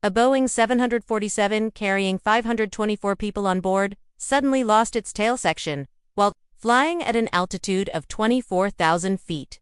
A Boeing 747 carrying 524 people on board suddenly lost its tail section while flying at an altitude of 24,000 feet.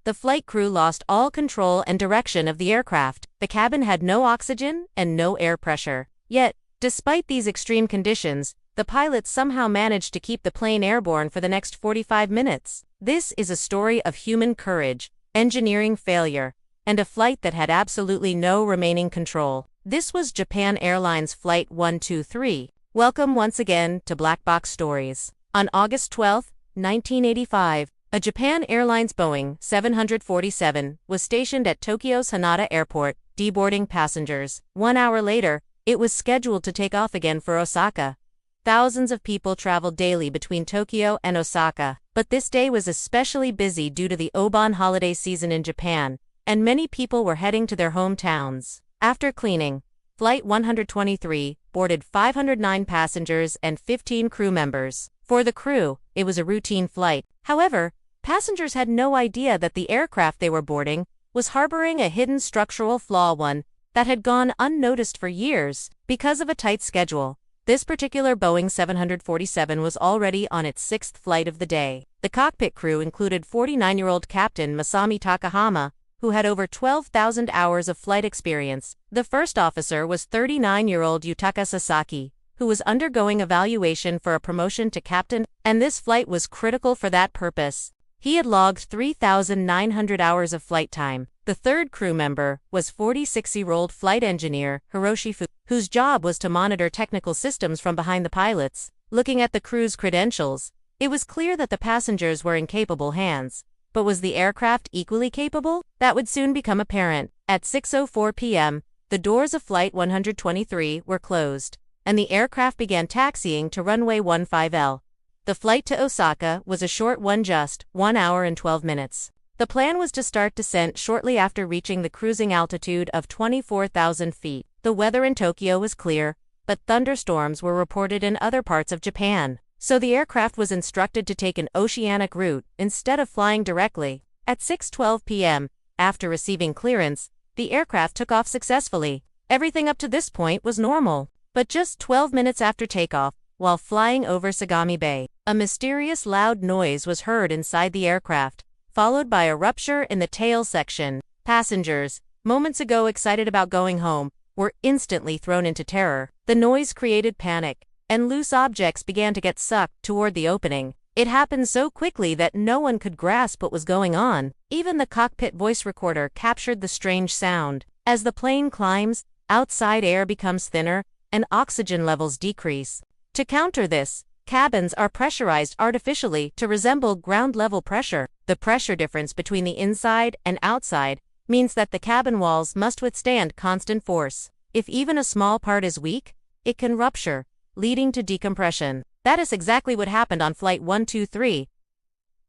The flight crew lost all control and direction of the aircraft. The cabin had no oxygen and no air pressure. Yet, despite these extreme conditions, the pilots somehow managed to keep the plane airborne for the next 45 minutes. This is a story of human courage, engineering failure, and a flight that had absolutely no remaining control. This was Japan Airlines Flight 123. Welcome once again to Black Box Stories. On August 12, 1985, a Japan Airlines Boeing 747 was stationed at Tokyo's Haneda Airport, deboarding passengers. 1 hour later, it was scheduled to take off again for Osaka. Thousands of people traveled daily between Tokyo and Osaka, but this day was especially busy due to the Obon holiday season in Japan, and many people were heading to their hometowns. After cleaning, Flight 123 boarded 509 passengers and 15 crew members. For the crew, it was a routine flight. However, passengers had no idea that the aircraft they were boarding was harboring a hidden structural flaw, one that had gone unnoticed for years. Because of a tight schedule, this particular Boeing 747 was already on its sixth flight of the day. The cockpit crew included 49-year-old Captain Masami Takahama, who had over 12,000 hours of flight experience. The first officer was 39-year-old Yutaka Sasaki, who was undergoing evaluation for a promotion to captain, and this flight was critical for that purpose. He had logged 3,900 hours of flight time. The third crew member was 46-year-old flight engineer Hiroshi Fu, whose job was to monitor technical systems from behind the pilots. Looking at the crew's credentials, it was clear that the passengers were in capable hands. But was the aircraft equally capable? That would soon become apparent. At 6:04 p.m., the doors of Flight 123 were closed, and the aircraft began taxiing to runway 15L. The flight to Osaka was a short one, just 1 hour and 12 minutes. The plan was to start descent shortly after reaching the cruising altitude of 24,000 feet. The weather in Tokyo was clear, but thunderstorms were reported in other parts of Japan. So the aircraft was instructed to take an oceanic route instead of flying directly. At 6:12 p.m., after receiving clearance, the aircraft took off successfully. Everything up to this point was normal. But just 12 minutes after takeoff, while flying over Sagami Bay, a mysterious loud noise was heard inside the aircraft, followed by a rupture in the tail section. Passengers, moments ago excited about going home, were instantly thrown into terror. The noise created panic, and loose objects began to get sucked toward the opening. It happened so quickly that no one could grasp what was going on. Even the cockpit voice recorder captured the strange sound. As the plane climbs, outside air becomes thinner, and oxygen levels decrease. To counter this, cabins are pressurized artificially to resemble ground-level pressure. The pressure difference between the inside and outside means that the cabin walls must withstand constant force. If even a small part is weak, it can rupture, leading to decompression. That is exactly what happened on Flight 123.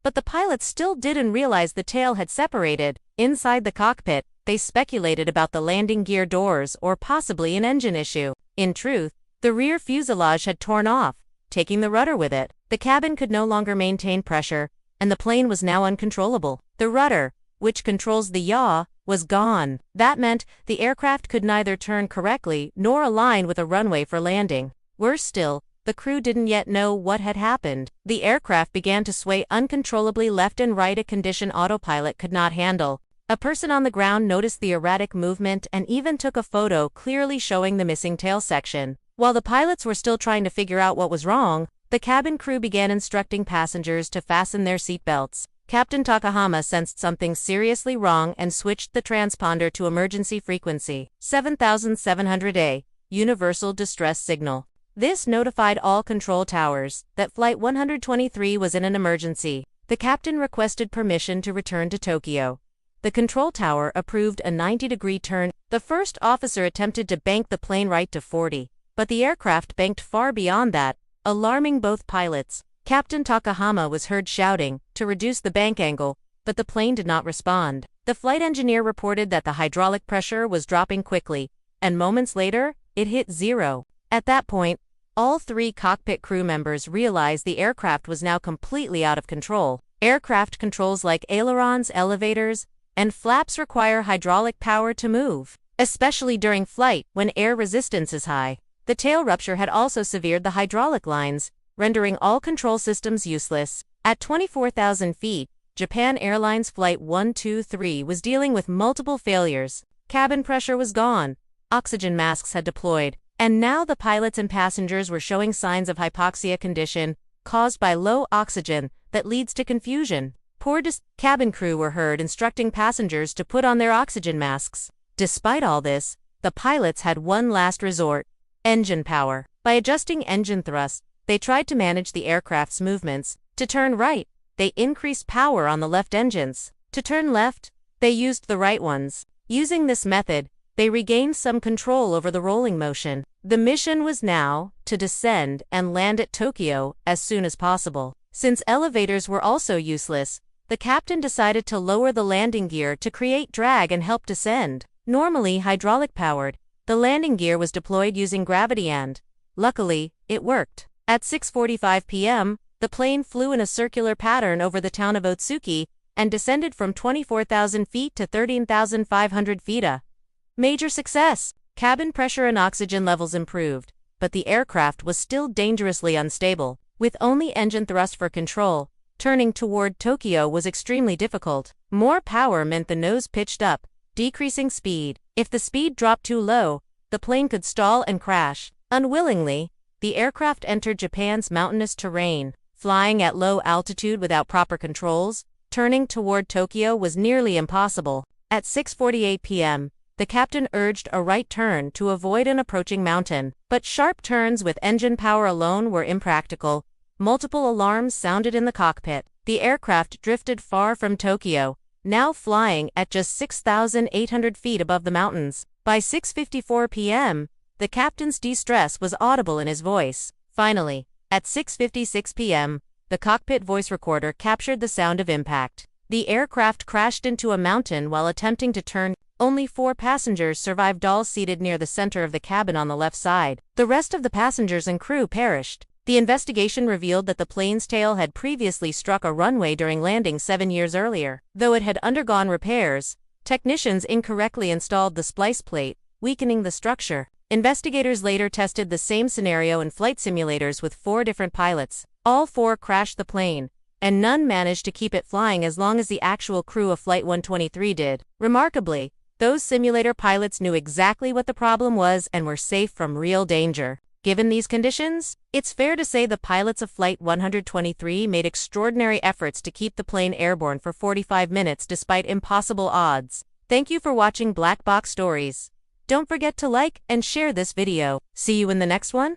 But the pilots still didn't realize the tail had separated. Inside the cockpit, they speculated about the landing gear doors or possibly an engine issue. In truth, the rear fuselage had torn off, taking the rudder with it. The cabin could no longer maintain pressure, and the plane was now uncontrollable. The rudder, which controls the yaw, was gone. That meant the aircraft could neither turn correctly nor align with a runway for landing. Worse still, the crew didn't yet know what had happened. The aircraft began to sway uncontrollably left and right, a condition autopilot could not handle. A person on the ground noticed the erratic movement and even took a photo clearly showing the missing tail section. While the pilots were still trying to figure out what was wrong, the cabin crew began instructing passengers to fasten their seatbelts. Captain Takahama sensed something seriously wrong and switched the transponder to emergency frequency 7700A, universal distress signal. This notified all control towers that Flight 123 was in an emergency. The captain requested permission to return to Tokyo. The control tower approved a 90-degree turn. The first officer attempted to bank the plane right to 40, but the aircraft banked far beyond that, alarming both pilots. Captain Takahama was heard shouting to reduce the bank angle, but the plane did not respond. The flight engineer reported that the hydraulic pressure was dropping quickly, and moments later, it hit zero. At that point, all three cockpit crew members realized the aircraft was now completely out of control. Aircraft controls like ailerons, elevators, and flaps require hydraulic power to move. especially during flight when air resistance is high. The tail rupture had also severed the hydraulic lines, rendering all control systems useless. At 24,000 feet, Japan Airlines Flight 123 was dealing with multiple failures. Cabin pressure was gone, oxygen masks had deployed, and now the pilots and passengers were showing signs of hypoxia condition caused by low oxygen that leads to confusion. Cabin crew were heard instructing passengers to put on their oxygen masks. Despite all this, the pilots had one last resort: engine power. By adjusting engine thrust, they tried to manage the aircraft's movements. To turn right, they increased power on the left engines. To turn left, they used the right ones. Using this method, they regained some control over the rolling motion. The mission was now to descend and land at Tokyo as soon as possible. Since elevators were also useless, the captain decided to lower the landing gear to create drag and help descend. Normally hydraulic-powered, the landing gear was deployed using gravity and, luckily, it worked. At 6:45 p.m., the plane flew in a circular pattern over the town of Otsuki and descended from 24,000 feet to 13,500 feet. A major success. Cabin pressure and oxygen levels improved, but the aircraft was still dangerously unstable. With only engine thrust for control, turning toward Tokyo was extremely difficult. More power meant the nose pitched up, decreasing speed. If the speed dropped too low, the plane could stall and crash. Unwillingly, the aircraft entered Japan's mountainous terrain. Flying at low altitude without proper controls, turning toward Tokyo was nearly impossible. At 6:48 p.m., the captain urged a right turn to avoid an approaching mountain. But sharp turns with engine power alone were impractical. Multiple alarms sounded in the cockpit. The aircraft drifted far from Tokyo, now flying at just 6,800 feet above the mountains. By 6:54 p.m., the captain's distress was audible in his voice. Finally, at 6:56 p.m., the cockpit voice recorder captured the sound of impact. The aircraft crashed into a mountain while attempting to turn. Only 4 passengers survived, all seated near the center of the cabin on the left side. The rest of the passengers and crew perished. The investigation revealed that the plane's tail had previously struck a runway during landing 7 years earlier. Though it had undergone repairs, technicians incorrectly installed the splice plate, weakening the structure. Investigators later tested the same scenario in flight simulators with 4 different pilots. All 4 crashed the plane, and none managed to keep it flying as long as the actual crew of Flight 123 did. Remarkably, those simulator pilots knew exactly what the problem was and were safe from real danger. Given these conditions, it's fair to say the pilots of Flight 123 made extraordinary efforts to keep the plane airborne for 45 minutes despite impossible odds. Thank you for watching Black Box Stories. Don't forget to like and share this video. See you in the next one.